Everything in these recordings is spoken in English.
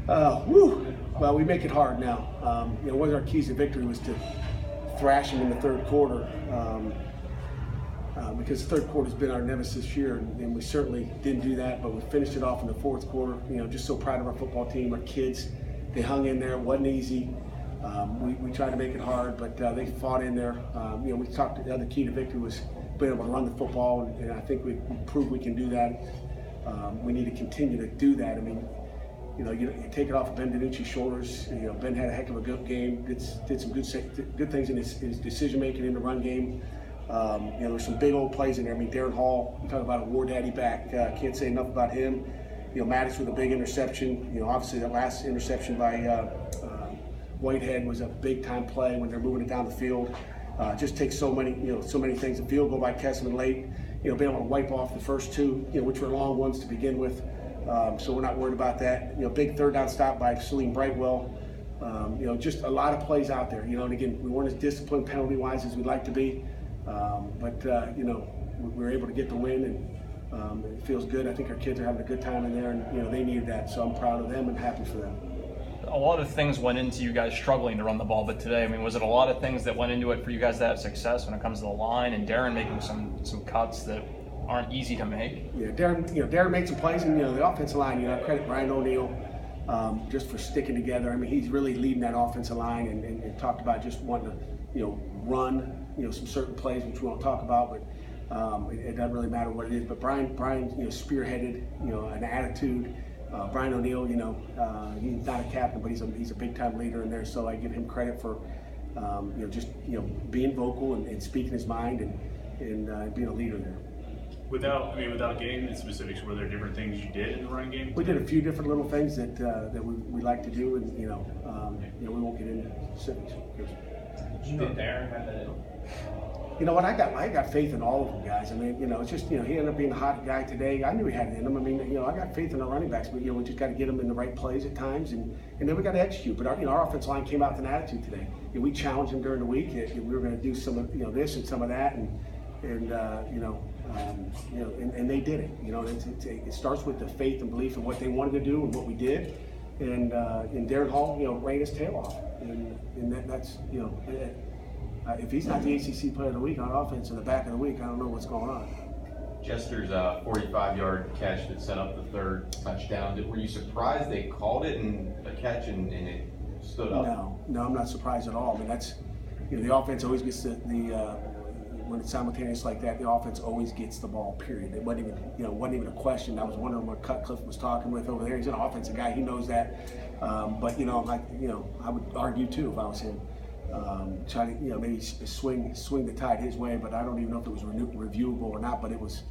Well, we make it hard now. One of our keys to victory was to thrash them in the third quarter, because the third quarter has been our nemesis this year, and we certainly didn't do that, but we finished it off in the fourth quarter. Just so proud of our football team, our kids. They hung in there. It wasn't easy. We tried to make it hard, but they fought in there. We talked. The other key to victory was being able to run the football, and I think we proved we can do that. We need to continue to do that. I mean, you take it off of Ben DiNucci's shoulders. Ben had a heck of a good game. Did some good things in his decision making in the run game. There's some big old plays in there. I mean, Darren Hall. You talk about a war daddy back. Can't say enough about him. Maddox with a big interception. Obviously that last interception by Whitehead was a big time play when they're moving it down the field. Just takes so many things. The field goal by Kessman late. Being able to wipe off the first two, which were long ones to begin with. So we're not worried about that. Big third down stop by Salim Brightwell. Just a lot of plays out there. And again, we weren't as disciplined penalty-wise as we'd like to be, but we were able to get the win, and it feels good. I think our kids are having a good time in there, and they needed that. So I'm proud of them and happy for them. A lot of things went into you guys struggling to run the ball, but today, I mean, was it a lot of things that went into it for you guys to have success when it comes to the line, and Darren making some cuts that aren't easy to make? Yeah, Darren made some plays, and the offensive line. I credit Brian O'Neill just for sticking together. I mean, he's really leading that offensive line, and talked about just wanting to run some certain plays, which we won't talk about, but it doesn't really matter what it is. But Brian spearheaded an attitude. Brian O'Neill, he's not a captain, but he's a big time leader in there. So I give him credit for just being vocal and speaking his mind and being a leader there. Without getting into specifics, were there different things you did in the running game? We did a few different little things that we like to do, and we won't get into specifics. Did Darren have that? You know what? I got faith in all of them, guys. I mean, it's just he ended up being a hot guy today. I knew he had it in him. I mean, I got faith in our running backs, but we just got to get them in the right plays at times, and then we got to execute. But our offensive line came out with an attitude today. We challenged them during the week. We were going to do some of this and some of that, and they did it. It starts with the faith and belief in what they wanted to do and what we did, and Darren Hall, ran his tail off, and that's if he's not the ACC Player of the Week on offense in the back of the week, I don't know what's going on. Jester's 45-yard catch that set up the third touchdown. Were you surprised they called it and a catch and it stood up? No, I'm not surprised at all. I mean, that's the offense always gets the when it's simultaneous like that, the offense always gets the ball. Period. It wasn't even a question. I was wondering what Cutcliffe was talking with over there. He's an offensive guy. He knows that. But I would argue too if I was him. Try to maybe swing the tide his way, but I don't even know if it was reviewable or not. But it was,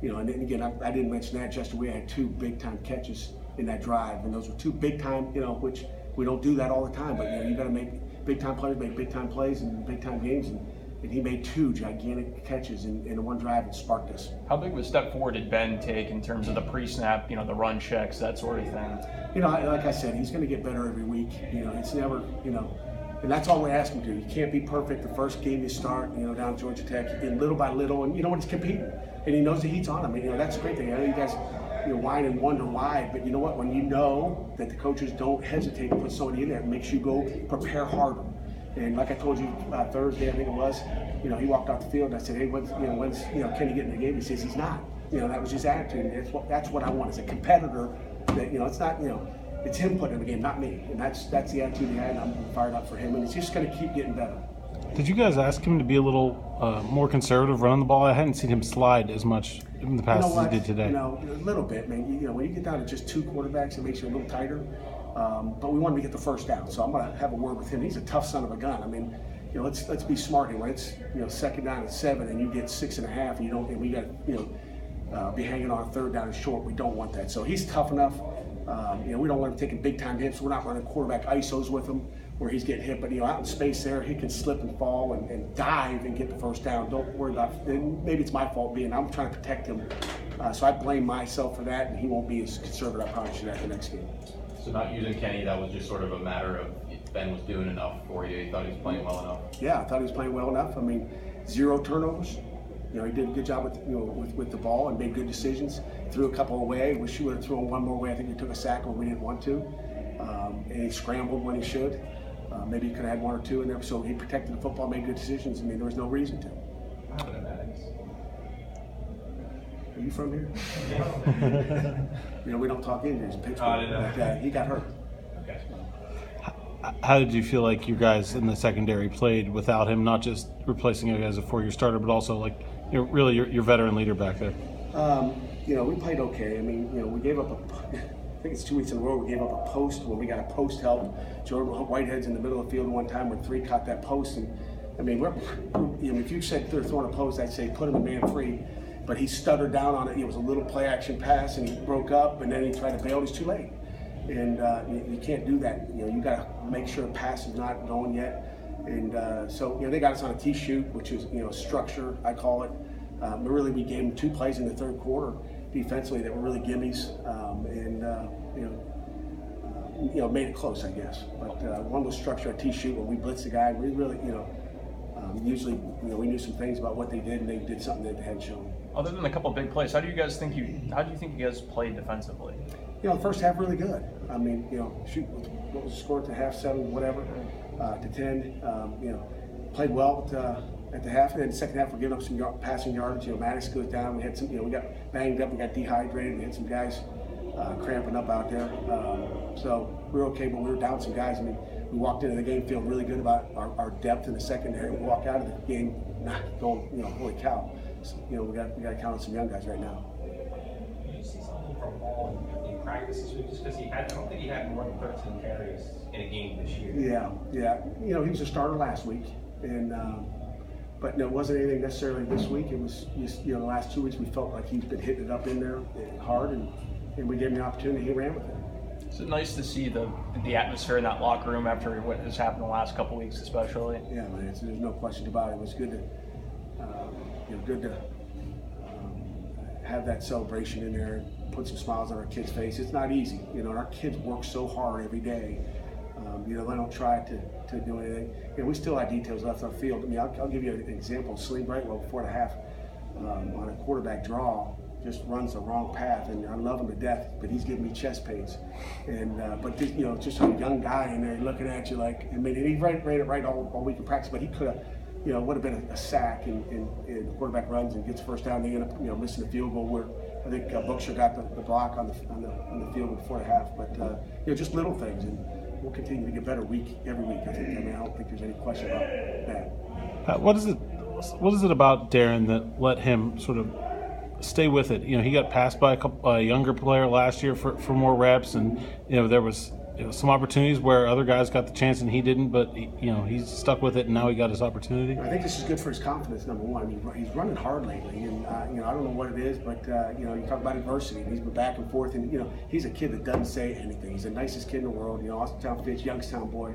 and then again, I didn't mention that. Just we had two big time catches in that drive, and those were two big time, which we don't do that all the time. But you got to make big time players make big time plays in big time games, and he made two gigantic catches in one drive and sparked us. How big of a step forward did Ben take in terms of the pre-snap, the run checks, that sort of thing? Like I said, he's going to get better every week. It's never, and that's all we ask him to. You can't be perfect the first game you start, down at Georgia Tech. You get little by little, and when he's competing, and he knows the heat's on him. That's a great thing. I know you guys, whine and wonder why, but you know what? When you know that the coaches don't hesitate to put somebody in there, it makes you go prepare harder. And like I told you Thursday, I think it was, he walked off the field and I said, hey, when's can he get in the game? He says he's not. That was his attitude. And that's what I want as a competitor. That it's not it's him putting in the game, not me. And that's the attitude he had. And I'm fired up for him. And it's just going to keep getting better. Did you guys ask him to be a little more conservative running the ball? I hadn't seen him slide as much in the past as he did today. A little bit, man. When you get down to just two quarterbacks, it makes you a little tighter. But we wanted to get the first down, so I'm going to have a word with him. He's a tough son of a gun. I mean, let's be smart here. When it's second down and 7, and you get 6.5, and we got be hanging on a third down and short. We don't want that. So he's tough enough. We don't want him taking big time hits. We're not running quarterback ISOs with him where he's getting hit. But out in space there, he can slip and fall and dive and get the first down. Don't worry about it. Maybe it's my fault being I'm trying to protect him. So I blame myself for that, and he won't be as conservative. I probably should after the next game. So not using Kenny, that was just sort of a matter of Ben was doing enough for you. You thought he was playing well enough? Yeah, I thought he was playing well enough. I mean, 0 turnovers. He did a good job with the ball and made good decisions. Threw a couple away. Wish he would have thrown one more away. I think we took a sack when we didn't want to. and he scrambled when he should. Maybe he could have had 1 or 2 in there. So he protected the football, made good decisions. I mean, there was no reason to. Are you from here? You know, we don't talk Indians in Pittsburgh. But he got hurt. Okay. How did you feel like you guys in the secondary played without him, not just replacing him as a 4-year starter, but also like really your veteran leader back there? You know, we played okay. I mean, you know, we gave up I think it's 2 weeks in a row we gave up a post when we got a post help. Jordan Whitehead's in the middle of the field one time when 3 caught that post. And I mean, you know, if you said they're throwing a post, I'd say put him in man free. But he stuttered down on it. It was a little play action pass and he broke up and then he tried to bail. He's too late. And you can't do that. You know, you got to make sure the pass is not going yet. And so, you know, they got us on a tee shoot, which is, you know, structure, I call it. But really, we gave them 2 plays in the 3rd quarter defensively that were really gimmies, and you know, made it close, I guess. But one was structure, a tee shoot where we blitzed the guy. We really, you know, usually, you know, we knew some things about what they did, and they did something that they hadn't shown. Other than a couple of big plays, how do you think you guys played defensively? You know, the first half really good. I mean, you know, shoot, what was the score at the half? 7, whatever, to 10. You know, played well at the half, and then the second half we're giving up some passing yardage. You know, Maddox goes down. We had some, you know, we got banged up. We got dehydrated. We had some guys cramping up out there. So we were okay, but we were down some guys. I mean, we walked into the game feeling really good about our depth in the secondary. We walk out of the game not going, you know, holy cow. So, you know, we got to count on some young guys right now. Did you see something from Ball in practice this week? Just because I don't think he had more than 13 carries in a game this year. Yeah. You know, he was a starter last week, and but no, it wasn't anything necessarily this week. It was just, you know, the last 2 weeks we felt like he's been hitting it up in there hard, and we gave him the opportunity. He ran with it. Is it nice to see the atmosphere in that locker room after what has happened the last couple of weeks, especially? Yeah, man. There's no question about it. It was good to, you know, have that celebration in there, put some smiles on our kids' face. It's not easy, you know. Our kids work so hard every day. You know, they don't try to do anything. You know, we still have details left on the field. I mean, I'll give you an example. Slee Brightwell before the half on a quarterback draw just runs the wrong path, and I love him to death, but he's giving me chest pains. And but you know, just a young guy in there looking at you like, I mean, he ran it right all week in practice, but he could have, you know, would have been a sack, and the quarterback runs and gets first down. They end up, you know, missing the field goal where I think Bookshire got the block on the field before the half. But you know, just little things, and we'll continue to get better every week. I mean, I don't think there's any question about that. Pat, what is it about Darren that let him sort of stay with it? You know, he got passed by a younger player last year for more reps, and you know there was some opportunities where other guys got the chance and he didn't, but you know he's stuck with it, and now he got his opportunity. I think this is good for his confidence. Number one, I mean, he's running hard lately, and you know, I don't know what it is, but you know, you talk about adversity, and he's been back and forth, and you know, he's a kid that doesn't say anything. He's the nicest kid in the world. You know, Austintown Fitz, Youngstown boy.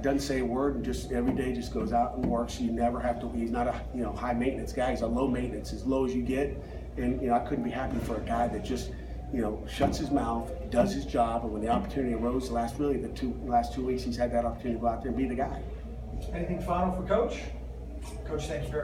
Doesn't say a word, and just every day just goes out and works. You never have to. He's not a, you know, high maintenance guy. He's a low maintenance, as low as you get. And you know, I couldn't be happy for a guy that just, you know, shuts his mouth, does his job, and when the opportunity arose, the last 2 weeks, he's had that opportunity to go out there and be the guy. Anything final for Coach? Coach, thanks very much.